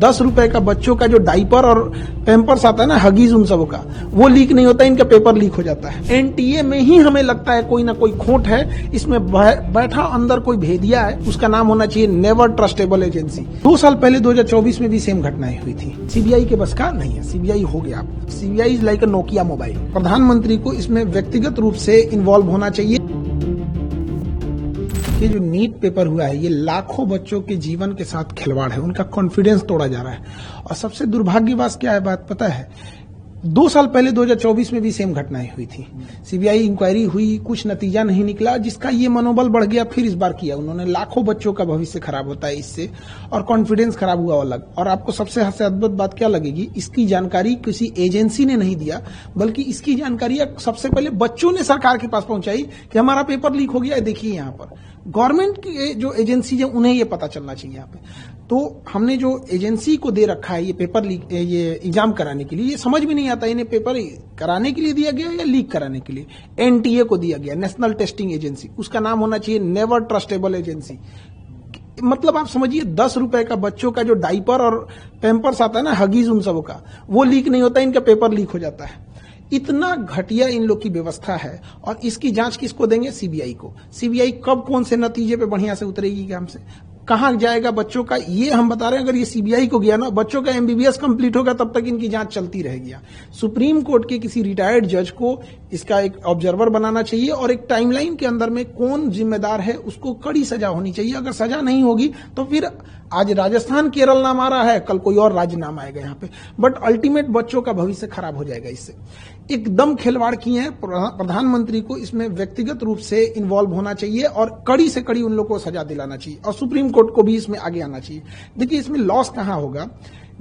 ₹10 का बच्चों का जो डाइपर और पैम्पर्स आता है ना, हगीज उन सबों का, वो लीक नहीं होता, इनका पेपर लीक हो जाता है। एनटीए में ही हमें लगता है कोई ना कोई खोट है, इसमें बैठा अंदर कोई भेदिया है, उसका नाम होना चाहिए नेवर ट्रस्टेबल एजेंसी। 2 साल पहले 2024 में भी सेम घटनाएं हुई थी। सीबीआई के बस का नहीं है, सीबीआई हो गया। CBI is like a Nokia mobile. प्रधानमंत्री को इसमें व्यक्तिगत रूप से इन्वॉल्व होना चाहिए। ये जो नीट पेपर हुआ है, ये लाखों बच्चों के जीवन के साथ खिलवाड़ है, उनका कॉन्फिडेंस तोड़ा जा रहा है। और सबसे दुर्भाग्यवश क्या है बात पता है, 2 साल पहले 2024 में भी सेम घटनाएं हुई थी। सीबीआई इंक्वायरी हुई, कुछ नतीजा नहीं निकला, जिसका ये मनोबल बढ़ गया। फिर इस बार किया उन्होंने। लाखों बच्चों का भविष्य खराब होता है इससे, और कॉन्फिडेंस खराब हुआ अलग। और आपको सबसे अद्भुत बात क्या लगेगी, इसकी जानकारी किसी एजेंसी ने नहीं दिया, बल्कि इसकी जानकारी सबसे पहले बच्चों ने सरकार के पास पहुंचाई कि हमारा पेपर लीक हो गया है, देखिए यहाँ पर। गवर्नमेंट की जो एजेंसी है उन्हें ये पता चलना चाहिए यहाँ पे। तो हमने जो एजेंसी को दे रखा है ये पेपर लीक, ये एग्जाम कराने के लिए, ये समझ में नहीं आता इन्हें पेपर कराने के लिए दिया गया या लीक कराने के लिए। एनटीए को दिया गया, नेशनल टेस्टिंग एजेंसी, उसका नाम होना चाहिए नेवर ट्रस्टेबल एजेंसी। मतलब आप समझिए, ₹10 का बच्चों का जो डाइपर और पैम्पर्स आता है ना, हगीज उन सबों का, वो लीक नहीं होता, इनका पेपर लीक हो जाता है। इतना घटिया इन लोग की व्यवस्था है। और इसकी जांच किसको देंगे? सीबीआई को। सीबीआई कब कौन से नतीजे पे बढ़िया से उतरेगी काम से, कहां जाएगा बच्चों का, ये हम बता रहे हैं। अगर ये सीबीआई को गया ना, बच्चों का एमबीबीएस कंप्लीट होगा, तब तक इनकी जांच चलती रहेगी। सुप्रीम कोर्ट के किसी रिटायर्ड जज को इसका एक ऑब्जर्वर बनाना चाहिए, और एक टाइमलाइन के अंदर में कौन जिम्मेदार है उसको कड़ी सजा होनी चाहिए। अगर सजा नहीं होगी तो फिर आज राजस्थान केरल नाम आ रहा है, कल कोई और राज्य नाम आएगा यहाँ पे, बट अल्टीमेट बच्चों का भविष्य खराब हो जाएगा इससे। एकदम खिलवाड़ किए हैं। प्रधानमंत्री को इसमें व्यक्तिगत रूप से इन्वॉल्व होना चाहिए, और कड़ी से कड़ी उन लोगों को सजा दिलाना चाहिए, और सुप्रीम कोर्ट को भी इसमें आगे आना चाहिए। देखिए, इसमें लॉस कहां होगा,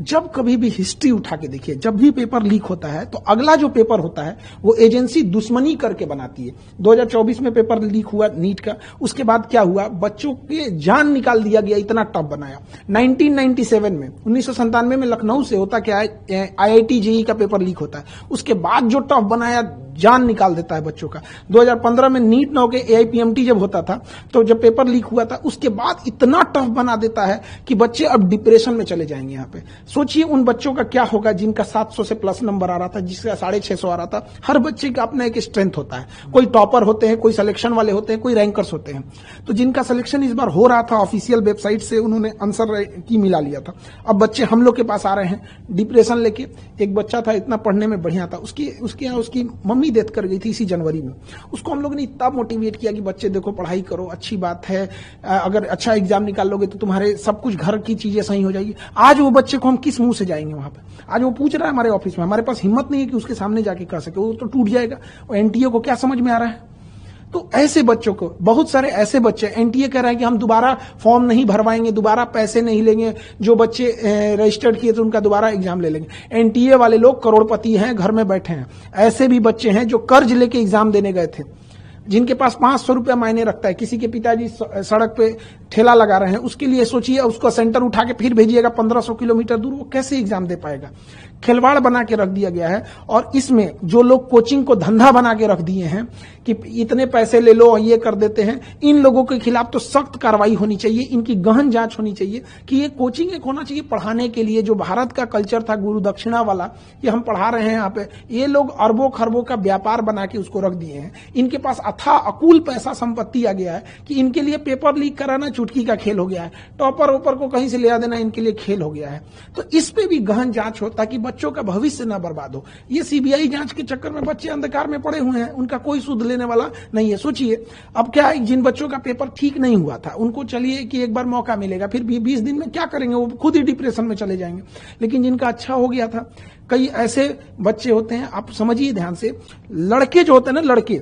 जब कभी भी हिस्ट्री उठा के देखिए, जब भी पेपर लीक होता है तो अगला जो पेपर होता है वो एजेंसी दुश्मनी करके बनाती है। 2024 में पेपर लीक हुआ नीट का, उसके बाद क्या हुआ, बच्चों के जान निकाल दिया गया, इतना टफ बनाया। 1997 में 1997 में लखनऊ से होता क्या है, आईआईटी जेईई का पेपर लीक होता है, उसके बाद जो टफ बनाया, जान निकाल देता है बच्चों का। 2015 में नीट ना होके एआईपीएमटी जब होता था, तो जब पेपर लीक हुआ था, उसके बाद इतना टफ बना देता है कि बच्चे अब डिप्रेशन में चले जाएंगे। यहाँ पे सोचिए उन बच्चों का क्या होगा जिनका 700 से प्लस नंबर आ रहा था, जिसका 650 आ रहा था। हर बच्चे का अपना एक स्ट्रेंथ होता है, कोई टॉपर होते हैं, कोई सिलेक्शन वाले होते हैं, कोई रैंकर्स होते हैं। तो जिनका सिलेक्शन इस बार हो रहा था, ऑफिशियल वेबसाइट से उन्होंने आंसर की मिला लिया था। अब बच्चे हम लोग के पास आ रहे हैं डिप्रेशन लेके। एक बच्चा था, इतना पढ़ने में बढ़िया था, उसकी मम्मी डेथ कर गई थी इसी जनवरी में। उसको हम लोग ने इतना मोटिवेट किया कि बच्चे देखो, पढ़ाई करो, अच्छी बात है, अगर अच्छा एग्जाम निकाल लोगे तो तुम्हारे सब कुछ घर की चीजें सही हो जाएगी। आज वो बच्चे को हम किस मुंह से जाएंगे वहां पे? आज वो पूछ रहा है हमारे ऑफिस में, हमारे पास हिम्मत नहीं है कि उसके सामने जाके कर सके, वो तो टूट जाएगा। और एनटीए को क्या समझ में आ रहा है? तो ऐसे बच्चों को, बहुत सारे ऐसे बच्चे, एनटीए कह रहा है कि हम दोबारा फॉर्म नहीं भरवाएंगे, दोबारा पैसे नहीं लेंगे, जो बच्चे रजिस्टर्ड किए थे उनका दोबारा एग्जाम ले लेंगे। एनटीए वाले लोग करोड़पति हैं, घर में बैठे हैं। ऐसे भी बच्चे हैं जो कर्ज लेके एग्जाम देने गए थे, जिनके पास 500 रुपया मायने रखता है। किसी के पिताजी सड़क पे ठेला लगा रहे हैं, उसके लिए सोचिए, उसको सेंटर उठा के फिर भेजिएगा 1500 किलोमीटर दूर, वो कैसे एग्जाम दे पाएगा? खिलवाड़ बना के रख दिया गया है। और इसमें जो लोग कोचिंग को धंधा बना के रख दिए हैं कि इतने पैसे ले लो और ये कर देते हैं, इन लोगों के खिलाफ तो सख्त कार्रवाई होनी चाहिए। इनकी गहन जांच होनी चाहिए कि ये कोचिंग एक होना चाहिए पढ़ाने के लिए। जो भारत का कल्चर था गुरु दक्षिणा वाला, ये हम पढ़ा रहे हैं यहाँ पे, ये लोग अरबों खरबों का व्यापार बना के उसको रख दिए हैं। इनके पास अथाह अकूल पैसा संपत्ति आ गया है कि इनके लिए पेपर लीक कराना चुटकी का खेल हो गया है। टॉपर ओपर को कहीं से ले आ देना इनके लिए खेल हो गया है। तो इस पे भी गहन जांच हो ताकि बच्चों का भविष्य ना बर्बाद हो। ये सीबीआई जांच के चक्कर में बच्चे अंधकार में पड़े हुए हैं, उनका कोई सुध लेने वाला नहीं है। सोचिए, अब क्या है, जिन बच्चों का पेपर ठीक नहीं हुआ था उनको चलिए कि एक बार मौका मिलेगा, फिर 20 दिन में क्या करेंगे, वो खुद ही डिप्रेशन में चले जाएंगे। लेकिन जिनका अच्छा हो गया था, कई ऐसे बच्चे होते हैं, आप समझिए ध्यान से, लड़के जो होते हैं ना, लड़के,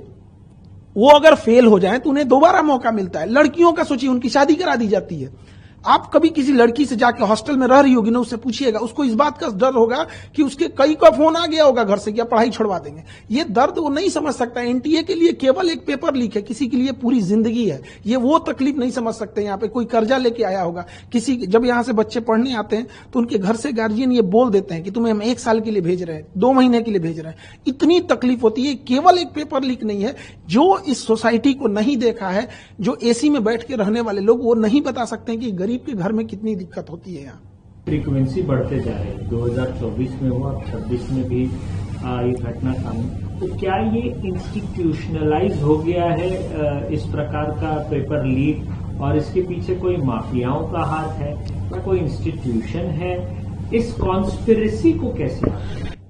वो अगर फेल हो जाए तो उन्हें दोबारा मौका मिलता है। लड़कियों का सोचिए, उनकी शादी करा दी जाती है। आप कभी किसी लड़की से जाके हॉस्टल में रह रही होगी ना, उससे पूछिएगा, उसको इस बात का डर होगा कि उसके कई का फोन आ गया होगा घर से कि पढ़ाई छुड़वा देंगे। ये दर्द वो नहीं समझ सकता। एनटीए के लिए केवल एक पेपर लीक है, किसी के लिए पूरी जिंदगी है। ये वो तकलीफ नहीं समझ सकते। यहाँ पे कोई कर्जा लेके आया होगा, किसी, जब यहाँ से बच्चे पढ़ने आते हैं तो उनके घर से गार्जियन ये बोल देते हैं कि तुम्हें हम 1 साल के लिए भेज रहे हैं, 2 महीने के लिए भेज रहे हैं। इतनी तकलीफ होती है। केवल एक पेपर लीक नहीं है। जो इस सोसाइटी को नहीं देखा है, जो एसी में बैठ के रहने वाले लोग, वो नहीं बता सकते हैं कि गरीब के घर में कितनी दिक्कत होती है यहाँ। फ्रीक्वेंसी बढ़ते जा रही है, 2024 में हुआ, 26 में भी ये घटना सामने, तो क्या ये इंस्टीट्यूशनलाइज हो गया है इस प्रकार का पेपर लीक, और इसके पीछे कोई माफियाओं का हाथ है या कोई इंस्टीट्यूशन है? इस कॉन्स्पिरेसी को कैसे?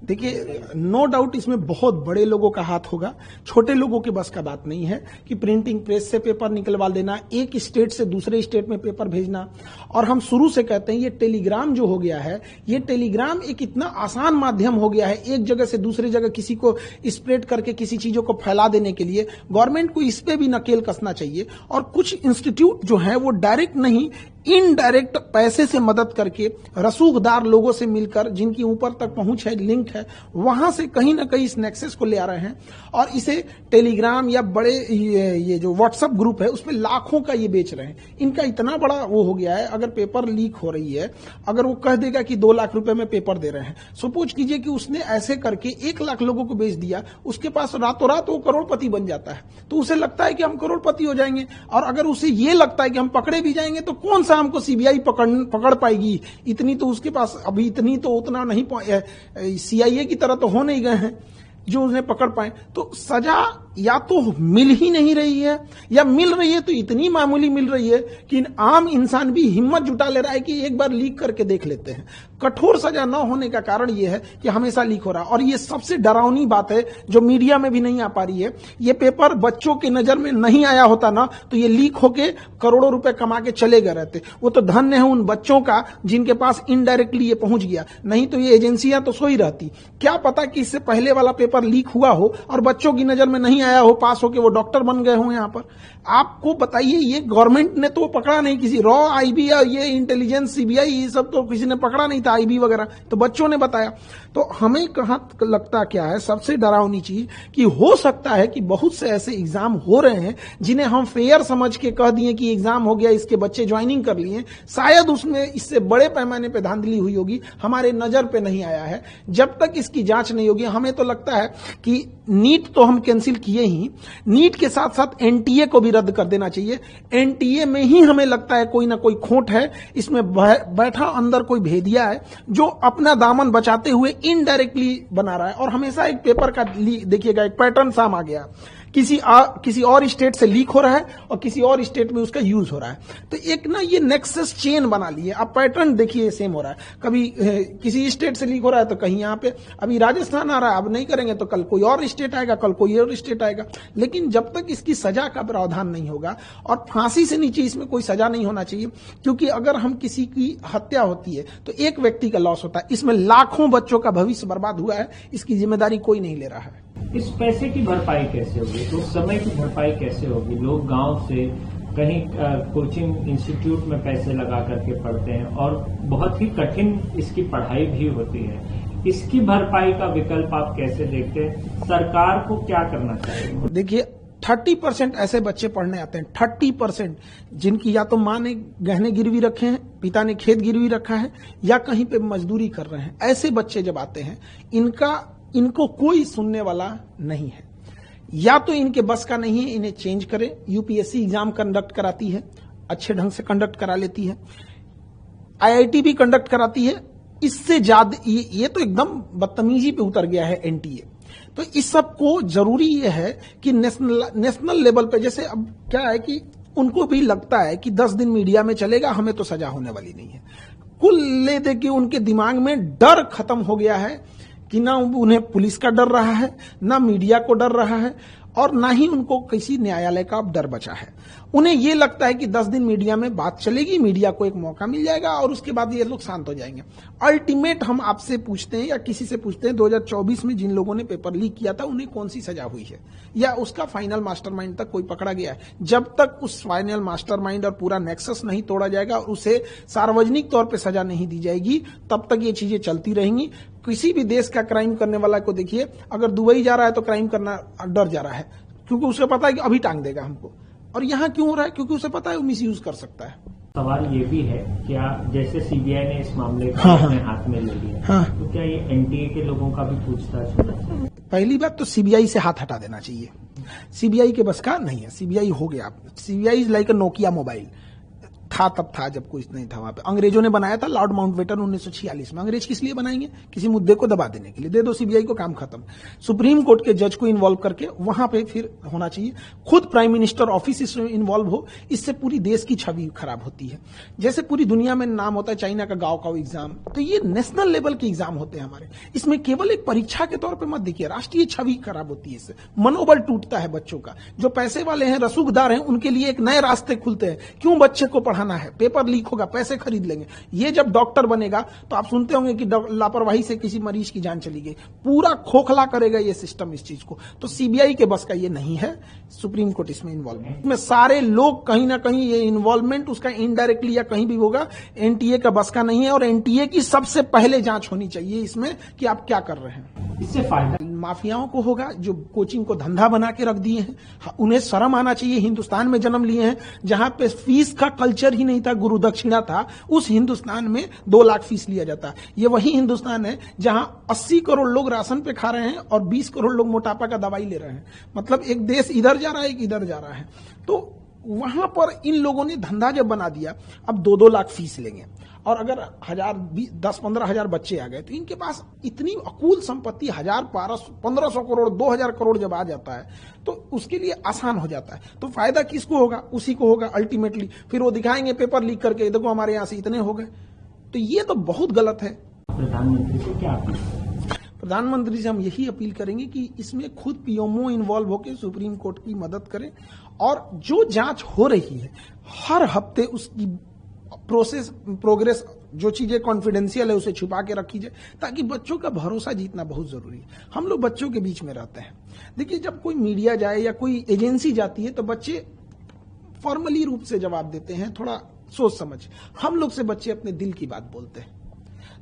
देखिए, नो डाउट इसमें बहुत बड़े लोगों का हाथ होगा, छोटे लोगों के बस का बात नहीं है कि प्रिंटिंग प्रेस से पेपर निकलवा देना, एक स्टेट से दूसरे स्टेट में पेपर भेजना। और हम शुरू से कहते हैं ये टेलीग्राम जो हो गया है, ये टेलीग्राम एक इतना आसान माध्यम हो गया है, एक जगह से दूसरी जगह किसी को स्प्रेड करके किसी चीजों को फैला देने के लिए। गवर्नमेंट को इस पे भी नकेल कसना चाहिए। और कुछ इंस्टीट्यूट जो है वो डायरेक्ट नहीं, इनडायरेक्ट पैसे से मदद करके, रसूखदार लोगों से मिलकर, जिनकी ऊपर तक पहुंच है, लिंक है, वहां से कहीं ना कहीं इस नेक्सस को ले आ रहे हैं और इसे टेलीग्राम या बड़े ये जो व्हाट्सएप ग्रुप है उस पर लाखों का ये बेच रहे हैं। इनका इतना बड़ा वो हो गया है, अगर पेपर लीक हो रही है, अगर वो कह देगा कि 2 लाख रुपए में पेपर दे रहे हैं, सपोज कीजिए कि उसने ऐसे करके 1 लाख लोगों को बेच दिया, उसके पास रातों रात वो करोड़पति बन जाता है। तो उसे लगता है कि हम करोड़पति हो जाएंगे। और अगर उसे ये लगता है कि हम पकड़े भी जाएंगे तो कौन सा हमको सीबीआई पकड़ पाएगी, इतनी तो उसके पास अभी इतनी तो उतना नहीं, सीआईए की तरह तो हो नहीं गए हैं जो उन्हें पकड़ पाए। तो सजा या तो मिल ही नहीं रही है, या मिल रही है तो इतनी मामूली मिल रही है कि आम इंसान भी हिम्मत जुटा ले रहा है कि एक बार लीक करके देख लेते हैं। कठोर सजा न होने का कारण यह है कि हमेशा लीक हो रहा है। और ये सबसे डरावनी बात है जो मीडिया में भी नहीं आ पा रही है, ये पेपर बच्चों की नजर में नहीं आया होता ना तो ये लीक होके करोड़ों रुपए कमा के चले गए रहते। वो तो धन्य है उन बच्चों का जिनके पास इनडायरेक्टली ये पहुंच गया, नहीं तो ये एजेंसियां तो सोई रहती। क्या पता कि इससे पहले वाला पेपर लीक हुआ हो और बच्चों की नजर में नहीं आया हो, पास होके वो डॉक्टर बन गए हो। यहां पर आपको बताइए, ये गवर्नमेंट ने तो पकड़ा नहीं, किसी रॉ आईबी या ये इंटेलिजेंस सीबीआई ये सब तो किसी ने पकड़ा नहीं था, आईबी वगैरह तो बच्चों ने बताया। तो हमें कहां लगता क्या है सबसे डरावनी चीज कि हो सकता है कि बहुत से ऐसे एग्जाम हो रहे हैं जिन्हें हम फेयर समझ के कह दिए कि एग्जाम हो गया, इसके बच्चे ज्वाइनिंग कर लिए, शायद उसमें इससे बड़े पैमाने पर धांधली हुई होगी, हमारे नजर पे नहीं आया है। जब तक इसकी जांच नहीं होगी, हमें तो लगता है कि नीट तो हम कैंसिल किए ही, नीट के साथ साथ एनटीए को भी रद्द कर देना चाहिए। एनटीए में ही हमें लगता है कोई ना कोई खोट है, इसमें बैठा अंदर कोई भेदिया है जो अपना दामन बचाते हुए इनडायरेक्टली बना रहा है। और हमेशा एक पेपर का देखिएगा एक पैटर्न साम आ गया, किसी और स्टेट से लीक हो रहा है और किसी और स्टेट में उसका यूज हो रहा है। तो एक ना ये नेक्सस चेन बना लिए। अब पैटर्न देखिए सेम हो रहा है, कभी किसी स्टेट से लीक हो रहा है तो कहीं यहाँ पे अभी राजस्थान आ रहा है, अब नहीं करेंगे तो कल कोई और स्टेट आएगा, कल कोई और स्टेट आएगा। लेकिन जब तक इसकी सजा का प्रावधान नहीं होगा, और फांसी से नीचे इसमें कोई सजा नहीं होना चाहिए, क्योंकि अगर हम किसी की हत्या होती है तो एक व्यक्ति का लॉस होता है, इसमें लाखों बच्चों का भविष्य बर्बाद हुआ है, इसकी जिम्मेदारी कोई नहीं ले रहा है। इस पैसे की भरपाई कैसे होगी, तो समय की भरपाई कैसे होगी? लोग गांव से कहीं कोचिंग इंस्टीट्यूट में पैसे लगा करके पढ़ते हैं और बहुत ही कठिन इसकी पढ़ाई भी होती है। इसकी भरपाई का विकल्प आप कैसे देखते हैं? सरकार को क्या करना चाहिए? देखिए, 30% ऐसे बच्चे पढ़ने आते हैं, 30% जिनकी या तो माँ ने गहने गिरवी रखे हैं, पिता ने खेत गिरवी रखा है, या कहीं पे मजदूरी कर रहे हैं। ऐसे बच्चे जब आते हैं, इनको कोई सुनने वाला नहीं है। या तो इनके बस का नहीं है, इन्हें चेंज करें। यूपीएससी एग्जाम कंडक्ट कराती है, अच्छे ढंग से कंडक्ट करा लेती है, आईआईटी भी कंडक्ट कराती है। इससे ज्यादा ये तो एकदम बदतमीजी पे उतर गया है एनटीए। तो इस सब को जरूरी ये है कि नेशनल लेवल पे, जैसे अब क्या है कि उनको भी लगता है कि 10 दिन मीडिया में चलेगा, हमें तो सजा होने वाली नहीं है। कुल ले दे के उनके दिमाग में डर खत्म हो गया है कि ना उन्हें पुलिस का डर रहा है, ना मीडिया को डर रहा है, और ना ही उनको किसी न्यायालय का अब डर बचा है। उन्हें यह लगता है कि 10 दिन मीडिया में बात चलेगी, मीडिया को एक मौका मिल जाएगा और उसके बाद ये लोग शांत हो जाएंगे। अल्टीमेट हम आपसे पूछते हैं या किसी से पूछते हैं, 2024 में जिन लोगों ने पेपर लीक किया था उन्हें कौन सी सजा हुई है, या उसका फाइनल मास्टरमाइंड तक कोई पकड़ा गया है? जब तक उस फाइनल मास्टरमाइंड और पूरा नेक्सस नहीं तोड़ा जाएगा और उसे सार्वजनिक तौर पर सजा नहीं दी जाएगी, तब तक ये चीजें चलती रहेंगी। किसी भी देश का क्राइम करने वाला को देखिए, अगर दुबई जा रहा है तो क्राइम करना डर जा रहा है, क्योंकि उसे पता है कि अभी टांग देगा हमको। और यहाँ क्यों हो रहा है? क्योंकि उसे पता है वो मिस यूज कर सकता है। सवाल ये भी है, क्या जैसे सीबीआई ने इस मामले को अपने हाथ में ले लिया, तो क्या ये एनटीए के लोगों का भी पूछताछ होना चाहिए? पहली बात तो सीबीआई से हाथ हटा देना चाहिए। सीबीआई के बस का नहीं है, सीबीआई हो गया। CBI is like a Nokia mobile, था तब था जब कुछ नहीं था वहां पे। अंग्रेजों ने बनाया था लॉर्ड माउंटबेटन 1946 में। अंग्रेज किस लिए बनाएंगे? किसी मुद्दे को दबा देने के लिए। दे दो सीबीआई को, काम खत्म। सुप्रीम कोर्ट के जज को इन्वॉल्व करके वहां पे फिर होना चाहिए। खुद प्राइम मिनिस्टर ऑफिस इसमें इन्वॉल्व हो, इससे पूरी देश की छवि खराब होती है। जैसे पूरी दुनिया में नाम होता है चाइना का गांव का एग्जाम, तो ये नेशनल लेवल के एग्जाम होते हैं हमारे। इसमें केवल एक परीक्षा के तौर पे मत देखिए, राष्ट्रीय छवि खराब होती है इससे। मनोबल टूटता है बच्चों का। जो पैसे वाले हैं, रसूखदार हैं, उनके लिए एक नए रास्ते खुलते हैं। क्यों बच्चे को पढ़ाना है? पेपर लीक होगा, पैसे खरीद लेंगे। ये जब डॉक्टर बनेगा तो आप सुनते होंगे कि लापरवाही से किसी मरीज की जान चली गई। पूरा खोखला करेगा ये सिस्टम इस चीज को। तो सीबीआई के बस का ये नहीं है। सुप्रीम कोर्ट इसमें इन्वॉल्व है। इसमें सारे लोग कहीं ना कहीं ये इन्वॉल्वमेंट उसका इनडायरेक्टली या कहीं भी होगा। एनटीए का बस का नहीं है, और एनटीए की सबसे पहले जांच होनी चाहिए इसमें कि आप क्या कर रहे हैं। इससे फायदा माफियाओं को होगा जो कोचिंग को धंधा बना के रख दिए हैं। उन्हें शर्म आना चाहिए। हिंदुस्तान में जन्म लिए हैं जहां पे फीस का कल्चर ही नहीं था, गुरु दक्षिणा था। उस हिंदुस्तान में 2 लाख फीस लिया जाता। ये वही हिंदुस्तान है जहां 80 करोड़ लोग राशन पे खा रहे हैं और 20 करोड़ लोग मोटापा का दवाई ले रहे हैं। मतलब एक देश इधर जा रहा है, एक इधर जा रहा है। तो वहां पर इन लोगों ने धंधा जब बना दिया, अब 2-2 लाख फीस लेंगे। और अगर 10-15 हजार बच्चे आ गए तो इनके पास इतनी अकूल संपत्ति 1000-1500 करोड़ 2000 करोड़ जब आ जाता है तो उसके लिए आसान हो जाता है। तो फायदा किसको होगा? उसी को होगा अल्टीमेटली। फिर वो दिखाएंगे पेपर लीक करके, देखो हमारे यहां से इतने हो गए। तो ये तो बहुत गलत है। प्रधानमंत्री से क्या अपील? प्रधानमंत्री से हम यही अपील करेंगे कि इसमें खुद पीएमओ इन्वॉल्व होकर सुप्रीम कोर्ट की मदद करें, और जो जांच हो रही है हर हफ्ते उसकी प्रोग्रेस, जो चीजें कॉन्फिडेंशियल है उसे छुपा के रखी जाए, ताकि बच्चों का भरोसा जीतना बहुत जरूरी है। हम लोग बच्चों के बीच में रहते हैं। देखिए, जब कोई मीडिया जाए या कोई एजेंसी जाती है तो बच्चे फॉर्मली रूप से जवाब देते हैं, थोड़ा सोच समझ। हम लोग से बच्चे अपने दिल की बात बोलते हैं।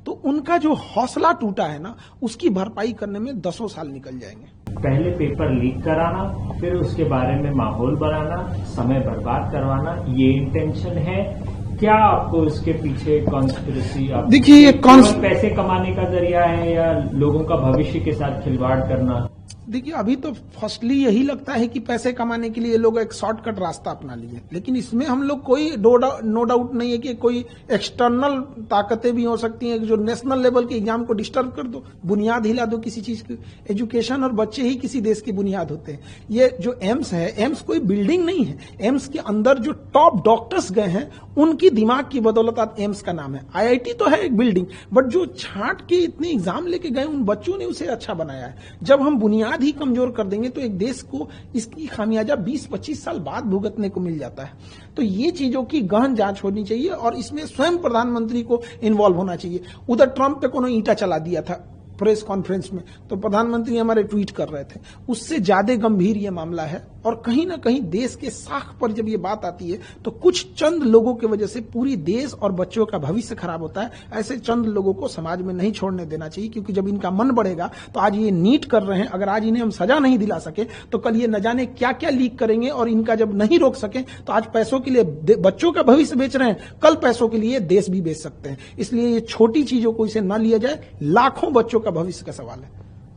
तो उनका जो हौसला टूटा है ना, उसकी भरपाई करने में 10 साल निकल जाएंगे। पहले पेपर लीक कराना, फिर उसके बारे में माहौल बनाना, समय बर्बाद करवाना, ये इंटेंशन है क्या? आपको इसके पीछे कॉन्स्पिरेसी, देखिए, ये पैसे कमाने का जरिया है या लोगों का भविष्य के साथ खिलवाड़ करना? देखिए, अभी तो फर्स्टली यही लगता है कि पैसे कमाने के लिए लोग एक शॉर्टकट रास्ता अपना लिए, लेकिन इसमें हम लोग कोई नो डाउट नहीं है कि कोई एक्सटर्नल ताकतें भी हो सकती हैं जो नेशनल लेवल के एग्जाम को डिस्टर्ब कर दो, बुनियाद हिला दो किसी चीज की। एजुकेशन और बच्चे ही किसी देश की बुनियाद होते हैं। ये जो एम्स है, एम्स कोई बिल्डिंग नहीं है। एम्स के अंदर जो टॉप डॉक्टर्स गए हैं उनकी दिमाग की बदौलत आज एम्स का नाम है। आईआईटी तो है एक बिल्डिंग, बट जो छांट के इतने एग्जाम लेके गए उन बच्चों ने उसे अच्छा बनाया है। जब हम बुनियाद ही कमजोर कर देंगे तो एक देश को इसकी खामियाजा 20-25 साल बाद भुगतने को मिल जाता है। तो ये चीजों की गहन जांच होनी चाहिए और इसमें स्वयं प्रधानमंत्री को इन्वॉल्व होना चाहिए। उधर ट्रंप पे कोनो ईंटा चला दिया था प्रेस कॉन्फ्रेंस में, तो प्रधानमंत्री हमारे ट्वीट कर रहे थे। उससे ज्यादा गंभीर ये मामला है, और कहीं ना कहीं देश के साख पर जब ये बात आती है तो कुछ चंद लोगों की वजह से पूरी देश और बच्चों का भविष्य खराब होता है। ऐसे चंद लोगों को समाज में नहीं छोड़ने देना चाहिए, क्योंकि जब इनका मन बढ़ेगा तो आज ये नीट कर रहे हैं, अगर आज इन्हें हम सजा नहीं दिला सके तो कल ये न जाने क्या क्या लीक करेंगे, और इनका जब नहीं रोक सके तो आज पैसों के लिए बच्चों का भविष्य बेच रहे हैं, कल पैसों के लिए देश भी बेच सकते हैं। इसलिए ये छोटी चीजों को इसे न लिया जाए, लाखों बच्चों का भविष्य का सवाल है।